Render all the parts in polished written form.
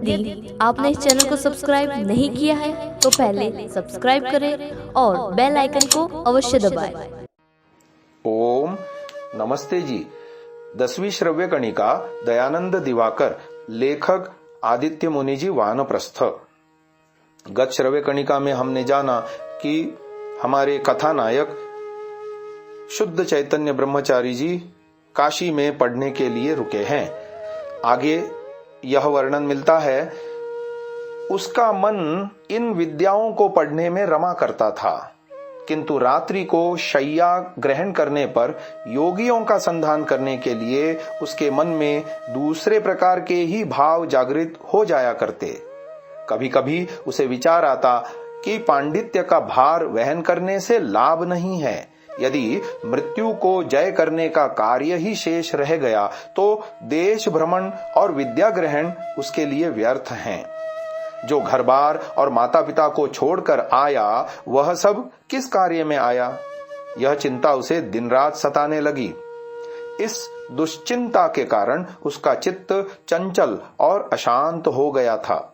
यदि आपने इस चैनल को सब्सक्राइब नहीं किया है तो पहले सब्सक्राइब करें और बेल आइकन को अवश्य दबाएं। ओम नमस्ते जी। 10वीं श्रव्य कणिका दयानंद दिवाकर, लेखक आदित्य मुनि जी, वानप्रस्थ। गत श्रव्य कणिका में हमने जाना कि हमारे कथानायक शुद्ध चैतन्य ब्रह्मचारी जी काशी में पढ़ने के लिए रुके हैं। आगे यह वर्णन मिलता है, उसका मन इन विद्याओं को पढ़ने में रमा करता था, किंतु रात्रि को शय्या ग्रहण करने पर योगियों का संधान करने के लिए उसके मन में दूसरे प्रकार के ही भाव जागृत हो जाया करते। कभी कभी उसे विचार आता कि पांडित्य का भार वहन करने से लाभ नहीं है। यदि मृत्यु को जय करने का कार्य ही शेष रह गया तो देश भ्रमण और विद्या ग्रहण उसके लिए व्यर्थ हैं। जो घर बार और माता पिता को छोड़कर आया वह सब किस कार्य में आया, यह चिंता उसे दिन रात सताने लगी। इस दुश्चिंता के कारण उसका चित्त चंचल और अशांत हो गया था।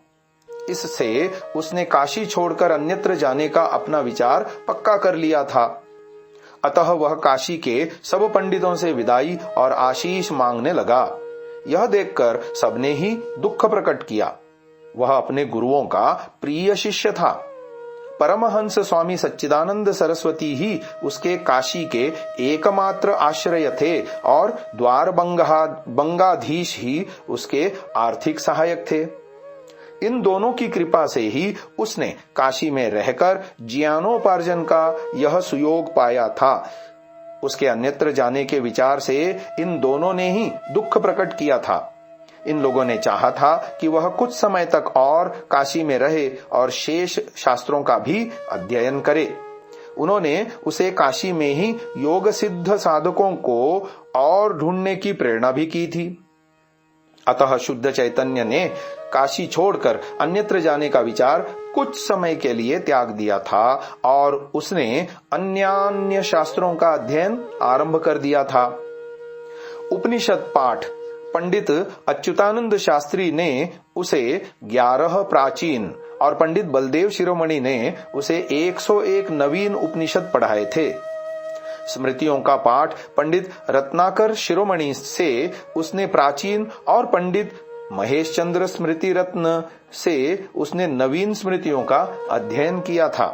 इससे उसने काशी छोड़कर अन्यत्र जाने का अपना विचार पक्का कर लिया था। अतः वह काशी के सब पंडितों से विदाई और आशीष मांगने लगा। यह देखकर सबने ही दुख प्रकट किया। वह अपने गुरुओं का प्रिय शिष्य था। परमहंस स्वामी सच्चिदानंद सरस्वती ही उसके काशी के एकमात्र आश्रय थे और द्वार बंगाधीश ही उसके आर्थिक सहायक थे। इन दोनों की कृपा से ही उसने काशी में रहकर ज्ञानोपार्जन का यह सुयोग पाया था। उसके अन्यत्र जाने के विचार से इन दोनों ने ही दुख प्रकट किया था। इन लोगों ने चाहा था कि वह कुछ समय तक और काशी में रहे और शेष शास्त्रों का भी अध्ययन करे। उन्होंने उसे काशी में ही योग सिद्ध साधकों को और ढूंढने की प्रेरणा भी की थी। अतः शुद्ध चैतन्य ने काशी छोड़कर अन्यत्र जाने का विचार कुछ समय के लिए त्याग दिया था और उसने अन्य शास्त्रों का अध्ययन आरंभ कर दिया था। उपनिषद पाठ पंडित अच्युतानंद शास्त्री ने उसे 11 प्राचीन और पंडित बलदेव शिरोमणि ने उसे 101 नवीन उपनिषद पढ़ाए थे। स्मृतियों का पाठ पंडित रत्नाकर शिरोमणि से उसने प्राचीन और पंडित महेश चंद्र स्मृति रत्न से उसने नवीन स्मृतियों का अध्ययन किया था।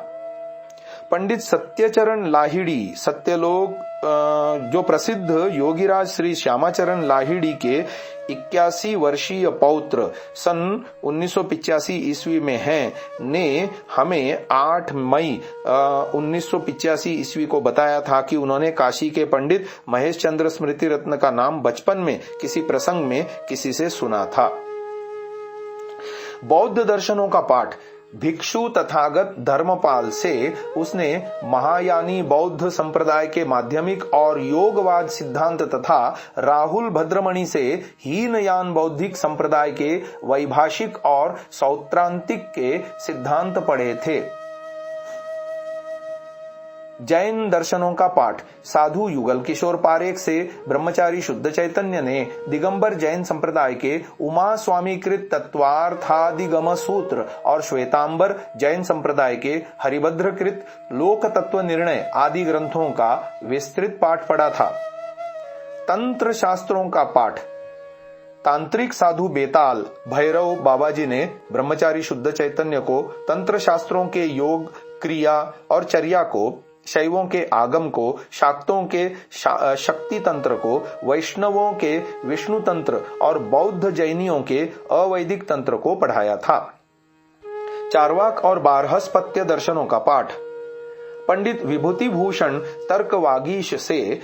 पंडित सत्यचरण लाहिड़ी, सत्यलोक जो प्रसिद्ध योगीराज श्री श्यामाचरण लाहिड़ी के 81 वर्षीय पौत्र सन 1985 ईस्वी में हैं, ने हमें 8 मई 1985 ईस्वी को बताया था कि उन्होंने काशी के पंडित महेश चंद्र स्मृति रत्न का नाम बचपन में किसी प्रसंग में किसी से सुना था। बौद्ध दर्शनों का पाठ भिक्षु तथागत धर्मपाल से उसने महायानी बौद्ध संप्रदाय के माध्यमिक और योगवाद सिद्धांत तथा राहुल भद्रमणि से हीनयान बौद्धिक संप्रदाय के वैभाषिक और सौत्रांतिक के सिद्धांत पढ़े थे। जैन दर्शनों का पाठ साधु युगल किशोर पारेख से ब्रह्मचारी शुद्ध चैतन्य ने दिगंबर जैन संप्रदाय के उमा स्वामीकृत तत्वार्थादिगम सूत्र और श्वेतांबर जैन संप्रदाय के हरिभद्रकृत लोक तत्व निर्णय आदि ग्रंथों का विस्तृत पाठ पढ़ा था। तंत्र शास्त्रों का पाठ तांत्रिक साधु बेताल भैरव बाबाजी ने ब्रह्मचारी शुद्ध चैतन्य को तंत्र शास्त्रों के योग, क्रिया और चर्या को, शैवों के आगम को, शाक्तों के शक्ति तंत्र को, वैष्णवों के विष्णु तंत्र और बौद्ध जैनियों के अवैदिक तंत्र को पढ़ाया था। चार्वाक और बारहस्पत्य दर्शनों का पाठ पंडित विभूति भूषण तर्कवागीश से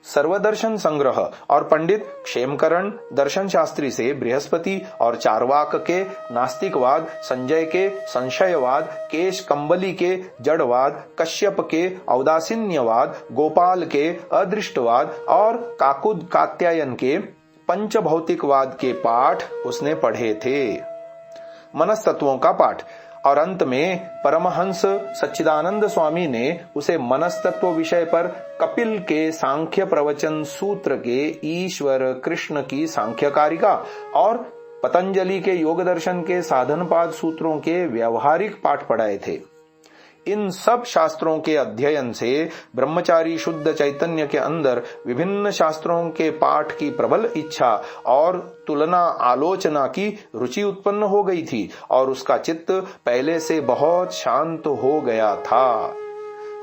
सर्वदर्शन संग्रह और पंडित क्षेमकरण दर्शन शास्त्री से बृहस्पति और चार्वाक के नास्तिकवाद, संजय के संशयवाद, केश कंबली के जड़वाद, कश्यप के औदासीन्यवाद, गोपाल के अदृष्टवाद और काकुद कात्यायन के पंचभौतिकवाद के पाठ उसने पढ़े थे। मनस्तत्वों का पाठ और अंत में परमहंस सच्चिदानंद स्वामी ने उसे मनस्तत्व विषय पर कपिल के सांख्य प्रवचन सूत्र के ईश्वर कृष्ण की सांख्यकारिका और पतंजलि के योग दर्शन के साधनपाद सूत्रों के व्यवहारिक पाठ पढ़ाए थे। इन सब शास्त्रों के अध्ययन से ब्रह्मचारी शुद्ध चैतन्य के अंदर विभिन्न शास्त्रों के पाठ की प्रबल इच्छा और तुलना आलोचना की रुचि उत्पन्न हो गई थी और उसका चित्त पहले से बहुत शांत हो गया था।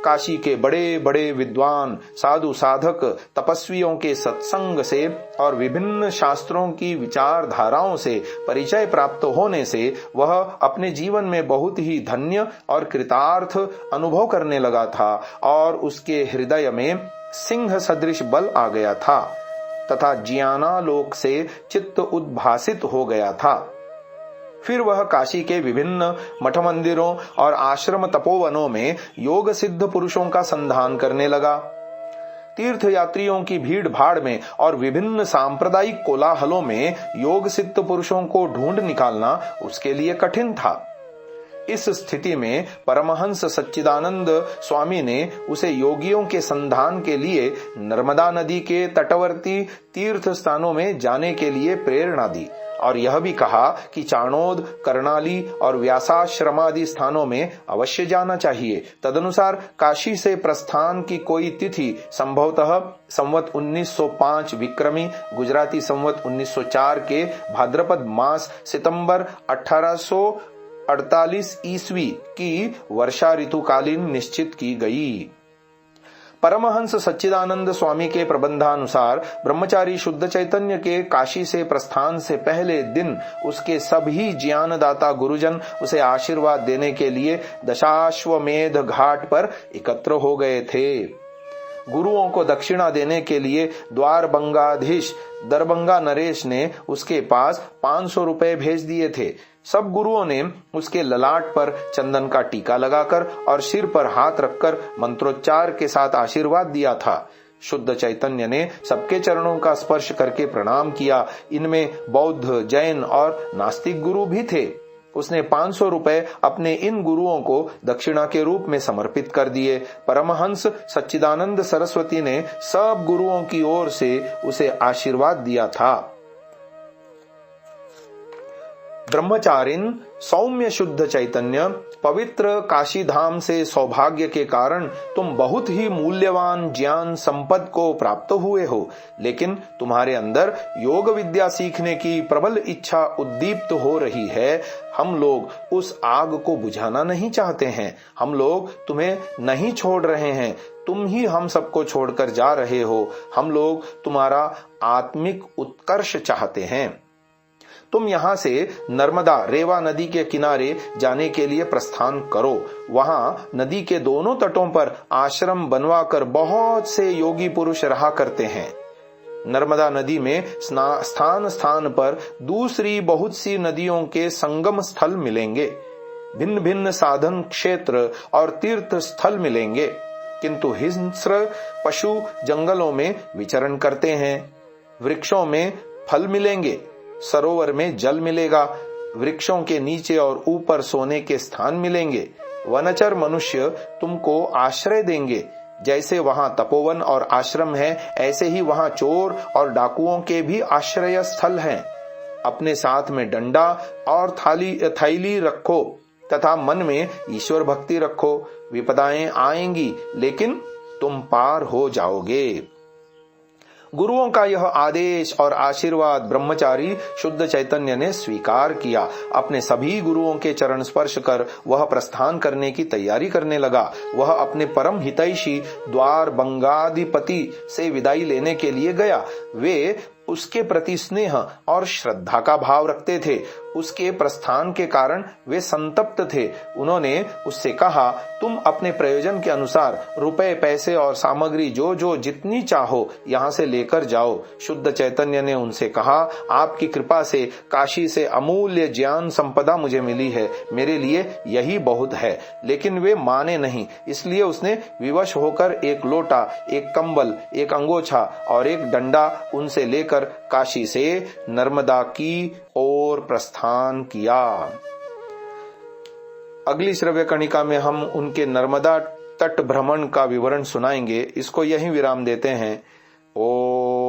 काशी के बड़े बड़े विद्वान साधु साधक तपस्वियों के सत्संग से और विभिन्न शास्त्रों की विचारधाराओं से परिचय प्राप्त होने से वह अपने जीवन में बहुत ही धन्य और कृतार्थ अनुभव करने लगा था और उसके हृदय में सिंह सदृश बल आ गया था तथा ज्ञानालोक से चित्त उद्भासित हो गया था। फिर वह काशी के विभिन्न मठ मंदिरों और आश्रम तपोवनों में योग सिद्ध पुरुषों का संधान करने लगा। तीर्थ यात्रियों की भीड़ भाड़ में और विभिन्न सांप्रदायिक कोलाहलों में योग सिद्ध पुरुषों को ढूंढ निकालना उसके लिए कठिन था। इस स्थिति में परमहंस सच्चिदानंद स्वामी ने उसे योगियों के संधान के लिए नर्मदा नदी के तटवर्ती तीर्थ स्थानों में जाने के लिए प्रेरणा दी और यह भी कहा कि चाणोद, कर्णाली और व्यासाश्रमादि स्थानों में अवश्य जाना चाहिए। तदनुसार काशी से प्रस्थान की कोई तिथि संभवतः संवत 1905 विक्रमी गुजराती संवत 1904 के भाद्रपद मास सितंबर 1848 ईस्वी की वर्षा ऋतुकालीन निश्चित की गई। परमहंस सच्चिदानंद स्वामी के प्रबंधानुसार ब्रह्मचारी शुद्ध चैतन्य के काशी से प्रस्थान से पहले दिन उसके सभी ज्ञानदाता गुरुजन उसे आशीर्वाद देने के लिए दशाश्वमेध घाट पर एकत्र हो गए थे। गुरुओं को दक्षिणा देने के लिए द्वारबंगाधीश दरभंगा नरेश ने उसके पास 500 रुपए भेज दिए थे। सब गुरुओं ने उसके ललाट पर चंदन का टीका लगाकर और सिर पर हाथ रखकर मंत्रोच्चार के साथ आशीर्वाद दिया था। शुद्ध चैतन्य ने सबके चरणों का स्पर्श करके प्रणाम किया। इनमें बौद्ध, जैन और नास्तिक गुरु भी थे। उसने 500 रुपए अपने इन गुरुओं को दक्षिणा के रूप में समर्पित कर दिए। परमहंस सच्चिदानंद सरस्वती ने सब गुरुओं की ओर से उसे आशीर्वाद दिया था। ब्रह्मचारिन सौम्य शुद्ध चैतन्य, पवित्र काशी धाम से सौभाग्य के कारण तुम बहुत ही मूल्यवान ज्ञान संपद को प्राप्त हुए हो, लेकिन तुम्हारे अंदर योग विद्या सीखने की प्रबल इच्छा उद्दीप्त हो रही है। हम लोग उस आग को बुझाना नहीं चाहते हैं। हम लोग तुम्हें नहीं छोड़ रहे हैं, तुम ही हम सबको छोड़कर जा रहे हो। हम लोग तुम्हारा आत्मिक उत्कर्ष चाहते हैं। तुम यहाँ से नर्मदा रेवा नदी के किनारे जाने के लिए प्रस्थान करो। वहाँ नदी के दोनों तटों पर आश्रम बनवाकर बहुत से योगी पुरुष रहा करते हैं। नर्मदा नदी में स्थान स्थान पर दूसरी बहुत सी नदियों के संगम स्थल मिलेंगे। भिन्न भिन्न साधन क्षेत्र और तीर्थ स्थल मिलेंगे, किंतु हिंस्र पशु जंगलों में विचरण करते हैं। वृक्षों में फल मिलेंगे, सरोवर में जल मिलेगा, वृक्षों के नीचे और ऊपर सोने के स्थान मिलेंगे। वनचर मनुष्य तुमको आश्रय देंगे। जैसे वहां तपोवन और आश्रम है, ऐसे ही वहां चोर और डाकुओं के भी आश्रय स्थल हैं। अपने साथ में डंडा और थैली रखो तथा मन में ईश्वर भक्ति रखो। विपदाएं आएंगी, लेकिन तुम पार हो जाओगे। गुरुओं का यह आदेश और आशीर्वाद ब्रह्मचारी शुद्ध चैतन्य ने स्वीकार किया। अपने सभी गुरुओं के चरण स्पर्श कर वह प्रस्थान करने की तैयारी करने लगा। वह अपने परम हितैषी द्वारबंगाधिपति से विदाई लेने के लिए गया। वे उसके प्रति स्नेह और श्रद्धा का भाव रखते थे। उसके प्रस्थान के कारण वे संतप्त थे। उन्होंने उससे कहा, तुम अपने प्रयोजन के अनुसार रुपए, पैसे और सामग्री जो जो जितनी चाहो यहाँ से लेकर जाओ। शुद्ध चैतन्य ने उनसे कहा, आपकी कृपा से काशी से अमूल्य ज्ञान संपदा मुझे मिली है, मेरे लिए यही बहुत है। लेकिन वे माने नहीं, इसलिए उसने विवश होकर एक लोटा, एक कंबल, एक अंगोछा और एक डंडा उनसे लेकर काशी से नर्मदा की ओर प्रस्थान किया। अगली श्रव्य कणिका में हम उनके नर्मदा तट भ्रमण का विवरण सुनाएंगे। इसको यहीं विराम देते हैं। ओम